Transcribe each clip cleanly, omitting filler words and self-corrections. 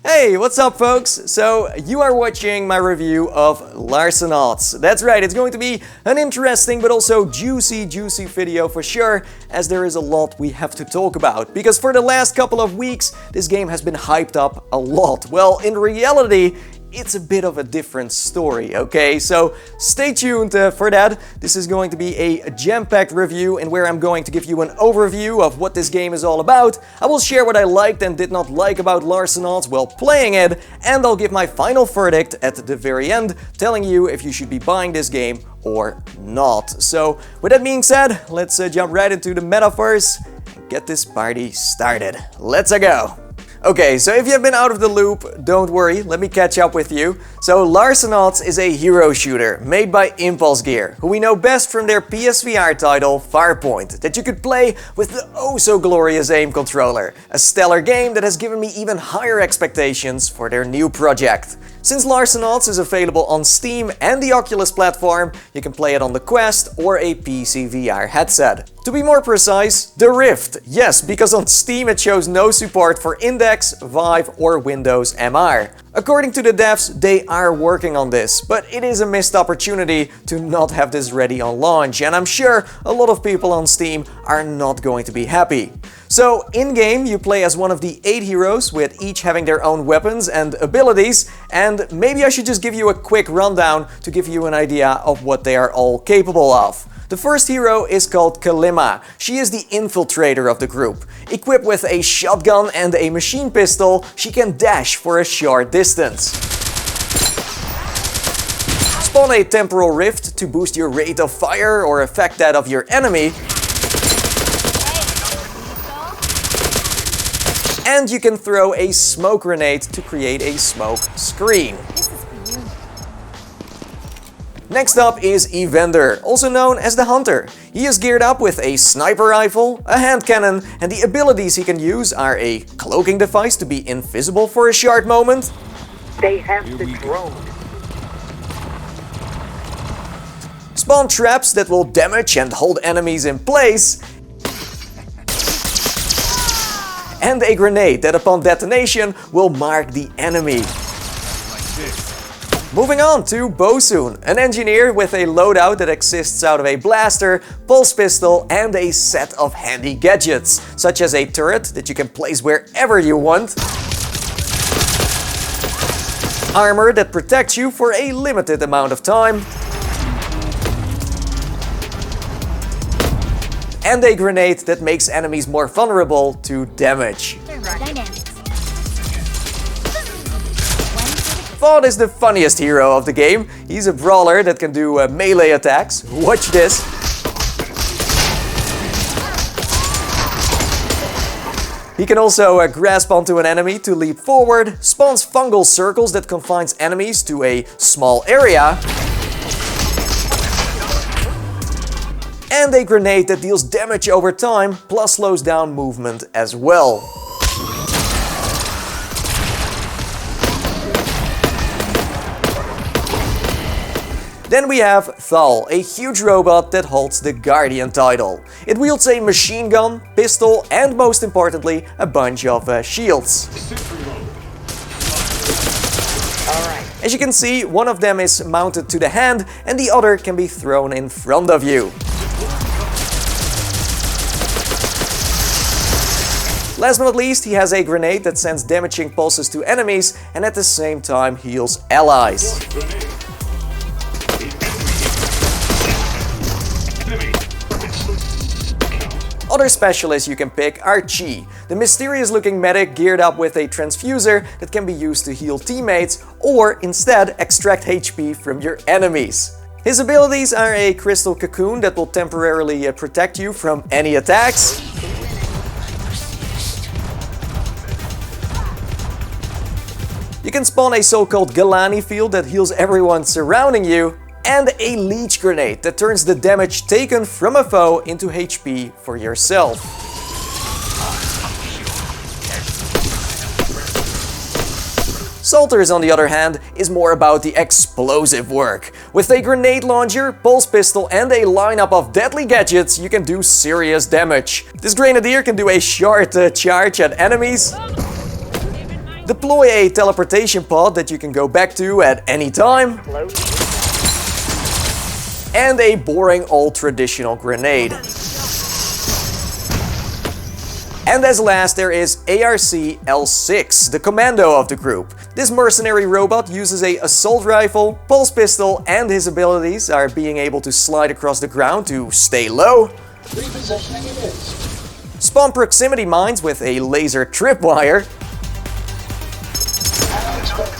Hey, what's up folks? So, you are watching my review of Larcenauts. That's right, it's going to be an interesting but also juicy video for sure, as there is a lot we have to talk about. Because for the last couple of weeks, this game has been hyped up a lot. Well, in reality, it's a bit of a different story, okay? So stay tuned for that. This is going to be a jam-packed review and where I'm going to give you an overview of what this game is all about. I will share what I liked and did not like about Larcenauts while playing it, and I'll give my final verdict at the very end, telling you if you should be buying this game or not. So with that being said, let's jump right into the metaverse and get this party started. Let's go! Okay, so if you have been out of the loop, don't worry, let me catch up with you. So Larcenauts is a hero shooter made by Impulse Gear, who we know best from their PSVR title Farpoint, that you could play with the oh-so-glorious aim controller. A stellar game that has given me even higher expectations for their new project. Since Larcenauts is available on Steam and the Oculus platform, you can play it on the Quest or a PC VR headset. To be more precise, the Rift. Yes, because on Steam it shows no support for Index, Vive or Windows MR. According to the devs, they are working on this, but it is a missed opportunity to not have this ready on launch, and I'm sure a lot of people on Steam are not going to be happy. So, in-game you play as one of the 8 heroes, with each having their own weapons and abilities, and maybe I should just give you a quick rundown to give you an idea of what they are all capable of. The first hero is called Kalima. She is the infiltrator of the group. Equipped with a shotgun and a machine pistol, she can dash for a short distance. Spawn a temporal rift to boost your rate of fire or affect that of your enemy. And you can throw a smoke grenade to create a smoke screen. Next up is Evander, also known as the Hunter. He is geared up with a sniper rifle, a hand cannon, and the abilities he can use are a cloaking device to be invisible for a short moment. They have the drone. Spawn traps that will damage and hold enemies in place. And a grenade that upon detonation will mark the enemy. Moving on to Bosun, an engineer with a loadout that exists out of a blaster, pulse pistol and a set of handy gadgets, such as a turret that you can place wherever you want, armor that protects you for a limited amount of time, and a grenade that makes enemies more vulnerable to damage. Vaughn is the funniest hero of the game. He's a brawler that can do melee attacks. Watch this. He can also grasp onto an enemy to leap forward, spawns fungal circles that confines enemies to a small area, and a grenade that deals damage over time, plus slows down movement as well. Then we have Thal, a huge robot that holds the Guardian title. It wields a machine gun, pistol and most importantly a bunch of shields. As you can see, one of them is mounted to the hand and the other can be thrown in front of you. Last but not least, he has a grenade that sends damaging pulses to enemies and at the same time heals allies. Other specialists you can pick are Chi, the mysterious looking medic geared up with a transfuser that can be used to heal teammates or instead extract HP from your enemies. His abilities are a crystal cocoon that will temporarily protect you from any attacks, you can spawn a so-called Galani field that heals everyone surrounding you, and a leech grenade that turns the damage taken from a foe into HP for yourself. Salters, on the other hand, is more about the explosive work. With a grenade launcher, pulse pistol and a lineup of deadly gadgets, you can do serious damage. This grenadier can do a short charge at enemies, Deploy a teleportation pod that you can go back to at any time. And a boring old traditional grenade. And as last, there is ARC L6, the commando of the group. This mercenary robot uses a assault rifle, pulse pistol, and his abilities are being able to slide across the ground to stay low, spawn proximity mines with a laser tripwire,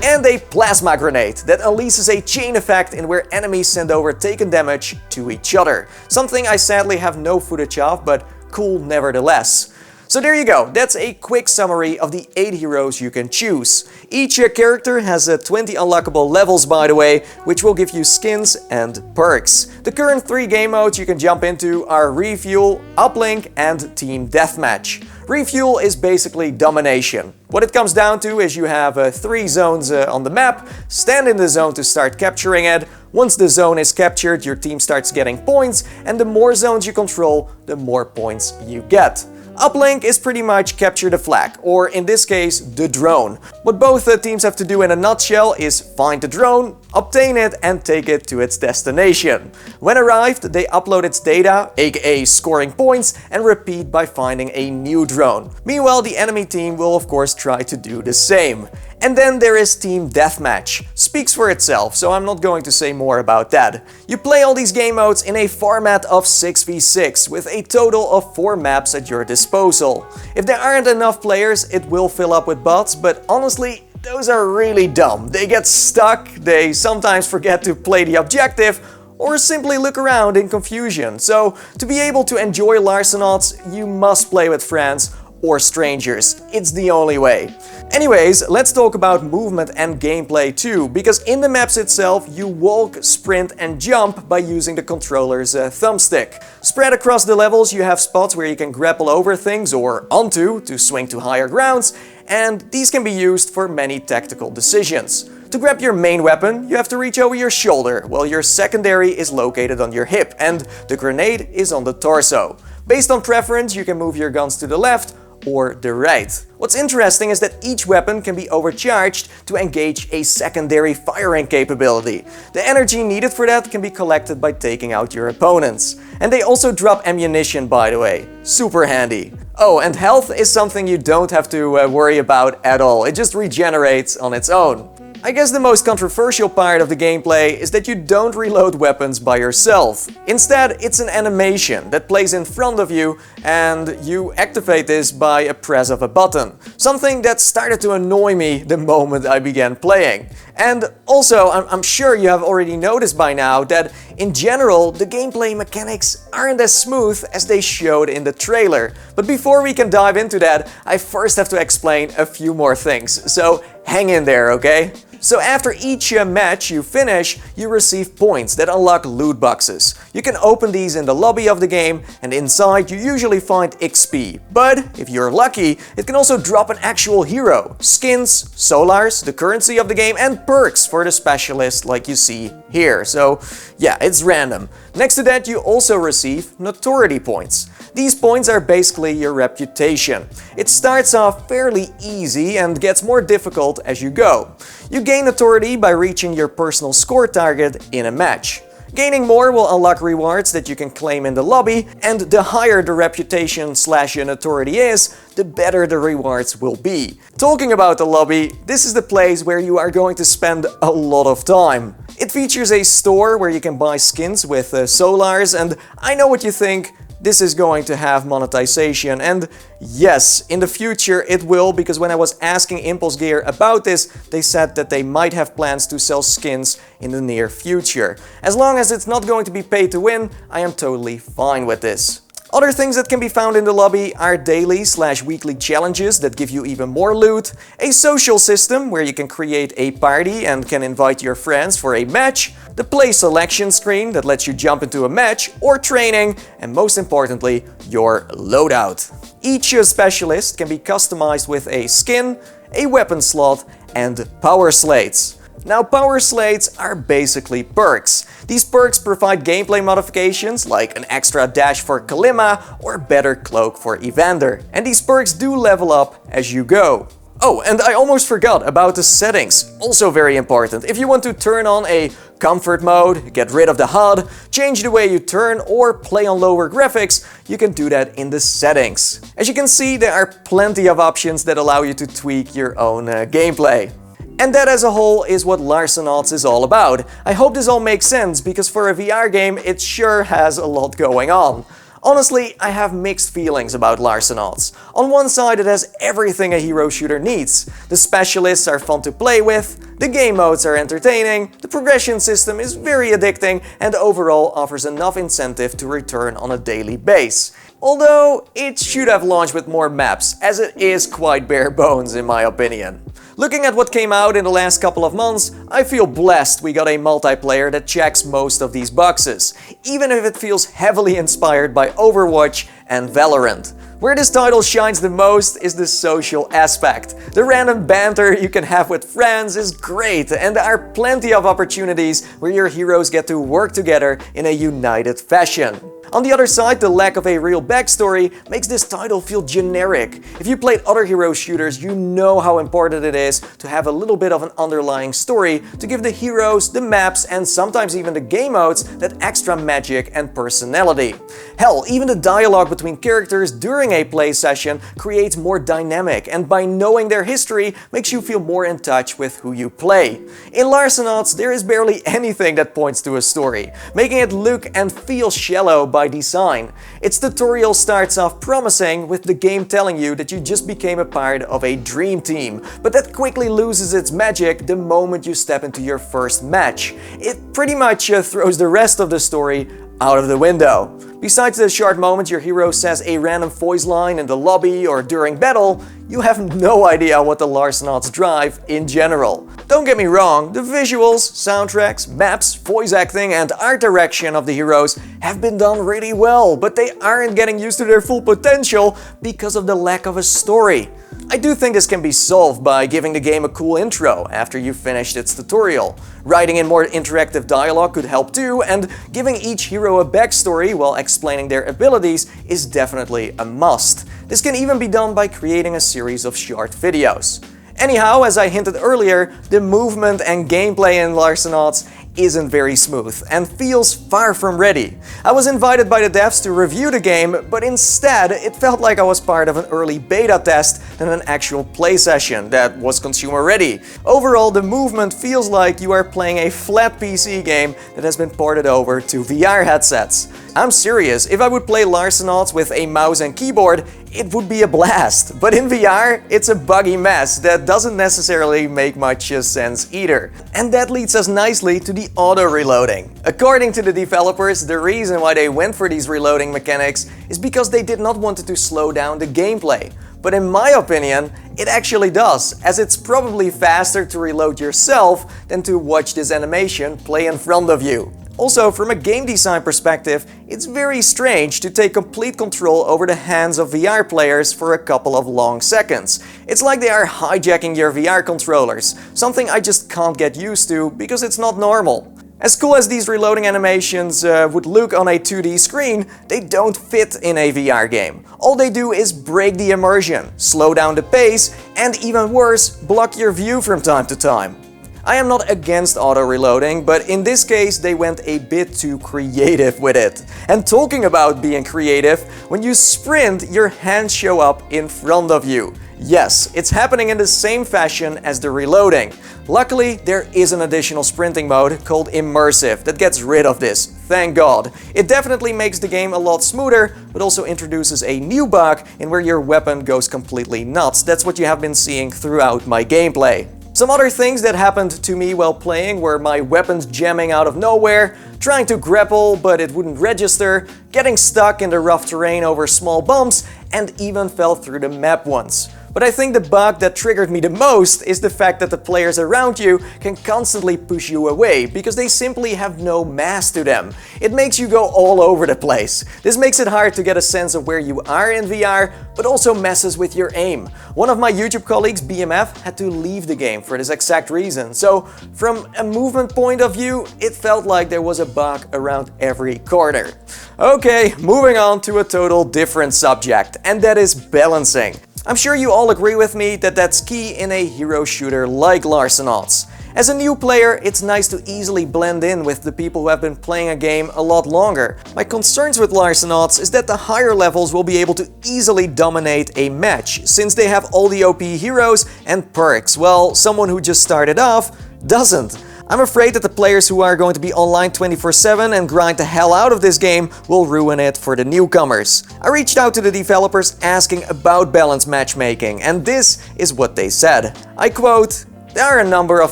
and a plasma grenade that unleashes a chain effect in where enemies send over taken damage to each other. Something I sadly have no footage of, but cool nevertheless. So there you go, that's a quick summary of the 8 heroes you can choose. Each character has 20 unlockable levels, by the way, which will give you skins and perks. The current 3 game modes you can jump into are Refuel, Uplink and Team Deathmatch. Refuel is basically domination. What it comes down to is you have 3 zones on the map, stand in the zone to start capturing it. Once the zone is captured, your team starts getting points, and the more zones you control, the more points you get. Uplink is pretty much capture the flag, or in this case, the drone. What both teams have to do in a nutshell is find the drone, obtain it and take it to its destination. When arrived, they upload its data, aka scoring points, and repeat by finding a new drone. Meanwhile, the enemy team will of course try to do the same. And then there is Team Deathmatch. Speaks for itself, so I'm not going to say more about that. You play all these game modes in a format of 6v6, with a total of 4 maps at your disposal. If there aren't enough players, it will fill up with bots, but honestly, those are really dumb. They get stuck, they sometimes forget to play the objective, or simply look around in confusion. So, to be able to enjoy Larcenauts, you must play with friends or strangers. It's the only way. Anyways, let's talk about movement and gameplay too, because in the maps itself you walk, sprint and jump by using the controller's thumbstick. Spread across the levels you have spots where you can grapple over things or onto to swing to higher grounds, and these can be used for many tactical decisions. To grab your main weapon, you have to reach over your shoulder, while your secondary is located on your hip and the grenade is on the torso. Based on preference, you can move your guns to the left or the right. What's interesting is that each weapon can be overcharged to engage a secondary firing capability. The energy needed for that can be collected by taking out your opponents. And they also drop ammunition, by the way. Super handy. Oh, and health is something you don't have to worry about at all. It just regenerates on its own. I guess the most controversial part of the gameplay is that you don't reload weapons by yourself. Instead, it's an animation that plays in front of you and you activate this by a press of a button. Something that started to annoy me the moment I began playing. And also, I'm sure you have already noticed by now that in general the gameplay mechanics aren't as smooth as they showed in the trailer. But before we can dive into that, I first have to explain a few more things. So hang in there, okay? So after each match you finish, you receive points that unlock loot boxes. You can open these in the lobby of the game, and inside you usually find XP. But if you're lucky, it can also drop an actual hero, skins, solars, the currency of the game, and perks for the specialist like you see here. So yeah, it's random. Next to that, you also receive notoriety points. These points are basically your reputation. It starts off fairly easy and gets more difficult as you go. You gain notoriety by reaching your personal score target in a match. Gaining more will unlock rewards that you can claim in the lobby, and the higher the reputation / your notoriety is, the better the rewards will be. Talking about the lobby, this is the place where you are going to spend a lot of time. It features a store where you can buy skins with solars, and I know what you think. This is going to have monetization, and yes, in the future it will, because when I was asking Impulse Gear about this, they said that they might have plans to sell skins in the near future. As long as it's not going to be pay to win, I am totally fine with this. Other things that can be found in the lobby are daily / weekly challenges that give you even more loot, a social system where you can create a party and can invite your friends for a match, the play selection screen that lets you jump into a match or training, and most importantly, your loadout. Each specialist can be customized with a skin, a weapon slot, and power slates. Now, power slates are basically perks. These perks provide gameplay modifications like an extra dash for Kalima or better cloak for Evander. And these perks do level up as you go. Oh, and I almost forgot about the settings, also very important. If you want to turn on a comfort mode, get rid of the HUD, change the way you turn or play on lower graphics, you can do that in the settings. As you can see, there are plenty of options that allow you to tweak your own gameplay. And that as a whole is what Larcenauts is all about. I hope this all makes sense, because for a VR game it sure has a lot going on. Honestly, I have mixed feelings about Larcenauts. On one side, it has everything a hero shooter needs. The specialists are fun to play with, the game modes are entertaining, the progression system is very addicting, and overall offers enough incentive to return on a daily base. Although, it should have launched with more maps, as it is quite bare bones in my opinion. Looking at what came out in the last couple of months, I feel blessed we got a multiplayer that checks most of these boxes, even if it feels heavily inspired by Overwatch and Valorant. Where this title shines the most is the social aspect. The random banter you can have with friends is great, and there are plenty of opportunities where your heroes get to work together in a united fashion. On the other side, the lack of a real backstory makes this title feel generic. If you played other hero shooters, you know how important it is to have a little bit of an underlying story to give the heroes, the maps, and sometimes even the game modes that extra magic and personality. Hell, even the dialogue between characters during a play session creates more dynamic, and by knowing their history makes you feel more in touch with who you play. In Larcenauts, there is barely anything that points to a story, making it look and feel shallow by design. Its tutorial starts off promising, with the game telling you that you just became a part of a dream team, but that quickly loses its magic the moment you step into your first match. It pretty much throws the rest of the story out of the window. Besides the short moments your hero says a random voice line in the lobby or during battle, you have no idea what the Larcenauts drive in general. Don't get me wrong, the visuals, soundtracks, maps, voice acting and art direction of the heroes have been done really well, but they aren't getting used to their full potential because of the lack of a story. I do think this can be solved by giving the game a cool intro after you've finished its tutorial. Writing in more interactive dialogue could help too, and giving each hero a backstory while explaining their abilities is definitely a must. This can even be done by creating a series of short videos. Anyhow, as I hinted earlier, the movement and gameplay in Larcenauts isn't very smooth and feels far from ready. I was invited by the devs to review the game, but instead it felt like I was part of an early beta test than an actual play session that was consumer ready. Overall, the movement feels like you are playing a flat PC game that has been ported over to VR headsets. I'm serious, if I would play Larcenauts with a mouse and keyboard, it would be a blast. But in VR, it's a buggy mess that doesn't necessarily make much sense either. And that leads us nicely to the auto-reloading. According to the developers, the reason why they went for these reloading mechanics is because they did not want it to slow down the gameplay. But in my opinion, it actually does, as it's probably faster to reload yourself than to watch this animation play in front of you. Also, from a game design perspective, it's very strange to take complete control over the hands of VR players for a couple of long seconds. It's like they are hijacking your VR controllers, something I just can't get used to because it's not normal. As cool as these reloading animations would look on a 2D screen, they don't fit in a VR game. All they do is break the immersion, slow down the pace, and even worse, block your view from time to time. I am not against auto-reloading, but in this case they went a bit too creative with it. And talking about being creative, when you sprint, your hands show up in front of you. Yes, it's happening in the same fashion as the reloading. Luckily, there is an additional sprinting mode called Immersive that gets rid of this, thank God. It definitely makes the game a lot smoother, but also introduces a new bug in where your weapon goes completely nuts. That's what you have been seeing throughout my gameplay. Some other things that happened to me while playing were my weapons jamming out of nowhere, trying to grapple but it wouldn't register, getting stuck in the rough terrain over small bumps, and even fell through the map once. But I think the bug that triggered me the most is the fact that the players around you can constantly push you away because they simply have no mass to them. It makes you go all over the place. This makes it hard to get a sense of where you are in VR, but also messes with your aim. One of my YouTube colleagues, BMF, had to leave the game for this exact reason. So from a movement point of view, it felt like there was a bug around every corner. Okay, moving on to a total different subject, and that is balancing. I'm sure you all agree with me that that's key in a hero shooter like Larcenauts. As a new player, it's nice to easily blend in with the people who have been playing a game a lot longer. My concerns with Larcenauts is that the higher levels will be able to easily dominate a match, since they have all the OP heroes and perks, while someone who just started off doesn't. I'm afraid that the players who are going to be online 24/7 and grind the hell out of this game will ruin it for the newcomers. I reached out to the developers asking about balanced matchmaking, and this is what they said. I quote, "There are a number of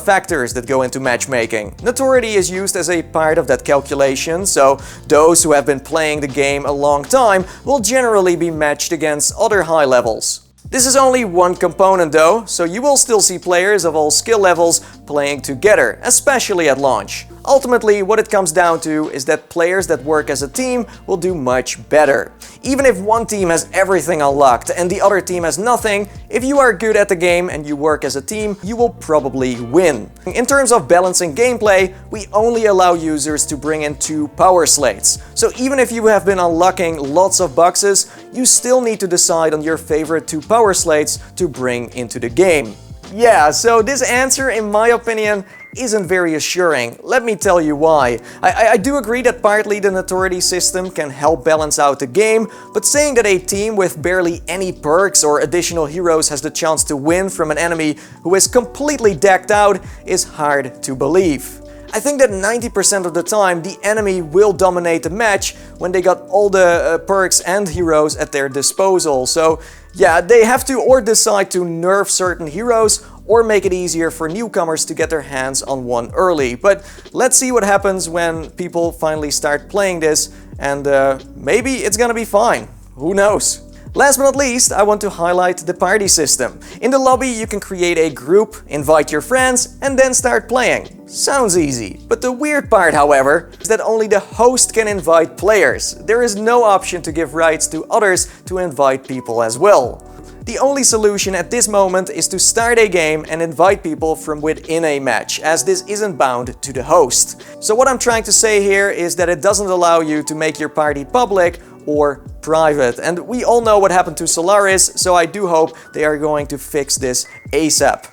factors that go into matchmaking. Notoriety is used as a part of that calculation, so those who have been playing the game a long time will generally be matched against other high levels. This is only one component though, so you will still see players of all skill levels playing together, especially at launch. Ultimately, what it comes down to is that players that work as a team will do much better. Even if one team has everything unlocked and the other team has nothing, if you are good at the game and you work as a team, you will probably win. In terms of balancing gameplay, we only allow users to bring in 2 power slates. So even if you have been unlocking lots of boxes, you still need to decide on your favorite 2 power slates to bring into the game. Yeah, so this answer, in my opinion, isn't very assuring. Let me tell you why. I do agree that partly the Notoriety System can help balance out the game, but saying that a team with barely any perks or additional heroes has the chance to win from an enemy who is completely decked out is hard to believe. I think that 90% of the time the enemy will dominate the match when they got all the perks and heroes at their disposal. So yeah, they have to or decide to nerf certain heroes or make it easier for newcomers to get their hands on one early. But let's see what happens when people finally start playing this, and maybe it's gonna be fine. Who knows? Last but not least, I want to highlight the party system. In the lobby, you can create a group, invite your friends, and then start playing. Sounds easy. But the weird part, however, is that only the host can invite players. There is no option to give rights to others to invite people as well. The only solution at this moment is to start a game and invite people from within a match, as this isn't bound to the host. So what I'm trying to say here is that it doesn't allow you to make your party public or private. And we all know what happened to Solaris, so I do hope they are going to fix this ASAP.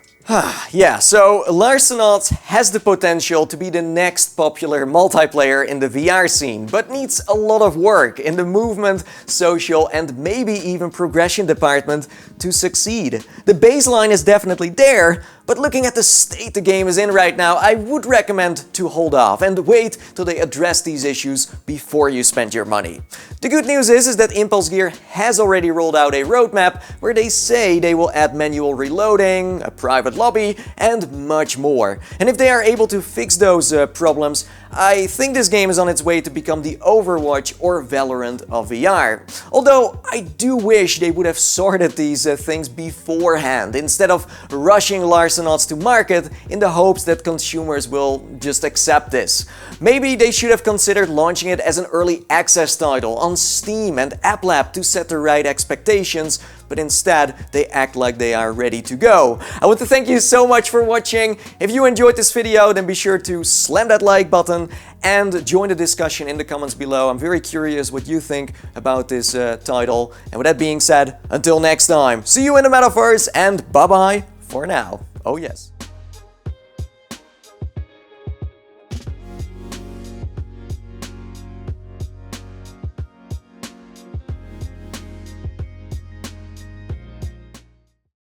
Yeah, so Larcenauts has the potential to be the next popular multiplayer in the VR scene, but needs a lot of work in the movement, social, and maybe even progression department to succeed. The baseline is definitely there, but looking at the state the game is in right now, I would recommend to hold off and wait till they address these issues before you spend your money. The good news is that Impulse Gear has already rolled out a roadmap where they say they will add manual reloading, a private lobby, and much more. And if they are able to fix those problems, I think this game is on its way to become the Overwatch or Valorant of VR. Although I do wish they would have sorted these things beforehand, instead of rushing Larcenauts to market in the hopes that consumers will just accept this. Maybe they should have considered launching it as an early access title on Steam and App Lab to set the right expectations, but instead they act like they are ready to go. I want to thank you so much for watching. If you enjoyed this video, then be sure to slam that like button and join the discussion in the comments below. I'm very curious what you think about this title. And with that being said, until next time, see you in the metaverse and bye bye for now. Oh yes.